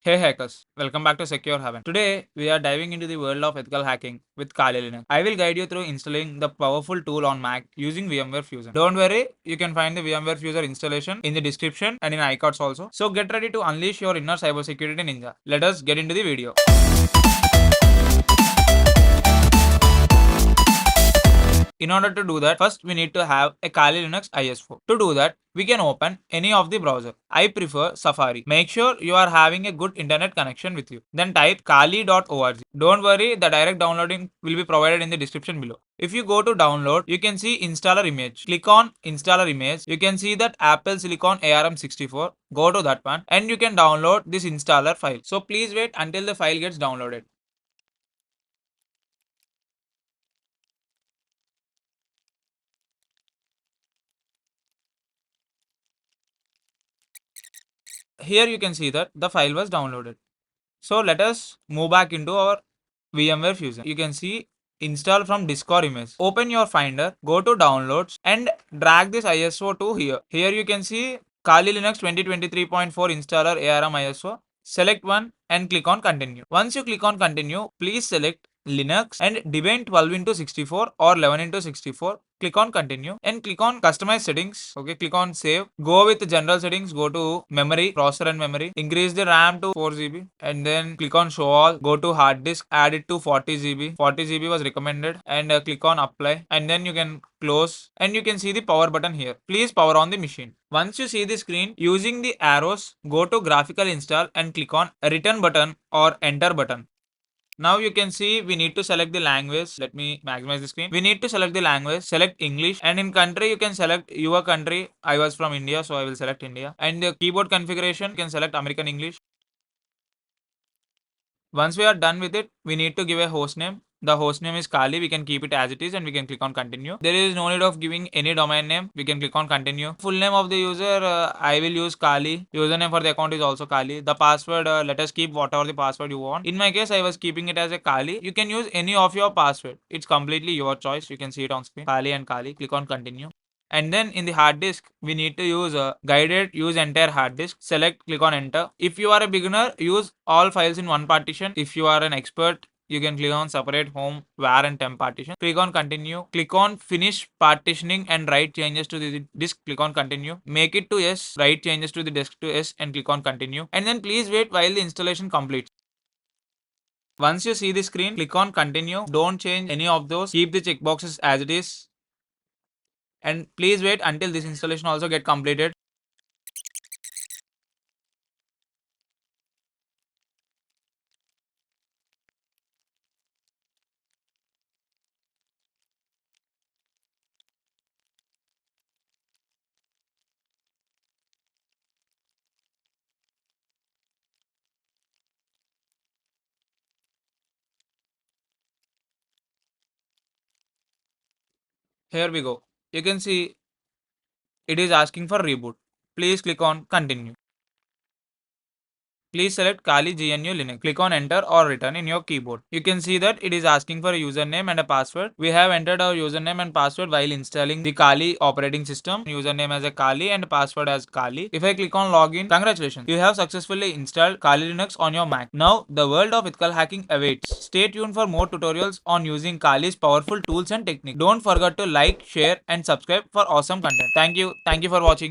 Hey hackers, welcome back to Secure Haven. Today we are diving into the world of ethical hacking with Kali Linux. I will guide you through installing the powerful tool on Mac using VMware Fusion. Don't worry, you can find the VMware Fusion installation in the description and in iCards also. So get ready to unleash your inner cybersecurity ninja. Let us get into the video. In order to do that, first we need to have a Kali Linux ISO. To do that, we can open any of the browser. I prefer Safari. Make sure you are having a good internet connection with you. Then type kali.org. Don't worry, the direct downloading will be provided in the description below. If you go to download, you can see installer image. Click on installer image. You can see that Apple Silicon ARM64. Go to that one and you can download this installer file. So please wait until the file gets downloaded. Here you can see that the file was downloaded. So let us move back into our VMware Fusion. You can see install from disk or image. Open your Finder, go to downloads and drag this ISO to here. Here you can see Kali Linux 2023.4 installer ARM ISO. Select one and click on continue. Once you click on continue, please select Linux and Debian 12 into 64 or 11 into 64. Click on continue and click on customize settings. Okay, click on save. Go with general settings. Go to memory, processor and memory. Increase the RAM to 4 GB and then click on show all. Go to hard disk. Add it to 40 GB. 40 GB was recommended and click on apply and then you can close and you can see the power button here. Please power on the machine. Once you see the screen, using the arrows, go to graphical install and click on return button or enter button. Now you can see we need to select the language. Let me maximize the screen. We need to select the language, select English, and in country you can select your country. I was from India, so I will select India. And the keyboard configuration, you can select American English. Once we are done with it, we need to give a host name. The host name is Kali. We can keep it as it is and we can click on continue. There is no need of giving any domain name. We can click on continue. Full name of the user, I will use Kali. Username for the account is also Kali. The password, let us keep whatever the password you want. In my case, I was keeping it as a Kali. You can use any of your password. It's completely your choice. You can see it on screen. Kali and Kali. Click on continue. And then in the hard disk, we need to use a guided use entire hard disk. Select, click on enter. If you are a beginner, use all files in one partition. If you are an expert, you can click on separate home, var and temp partition. Click on continue. Click on finish partitioning and write changes to the disk. Click on continue. Make it to yes. Write changes to the disk to yes and click on continue. And then please wait while the installation completes. Once you see the screen, click on continue. Don't change any of those. Keep the checkboxes as it is. And please wait until this installation also get completed. Here we go. You can see it is asking for reboot. Please click on continue. Please select Kali GNU Linux. Click on enter or return in your keyboard. You can see that it is asking for a username and a password. We have entered our username and password while installing the Kali operating system. Username as a Kali and password as Kali. If I click on login, congratulations. You have successfully installed Kali Linux on your Mac. Now the world of ethical hacking awaits. Stay tuned for more tutorials on using Kali's powerful tools and techniques. Don't forget to like, share and subscribe for awesome content. Thank you. Thank you for watching.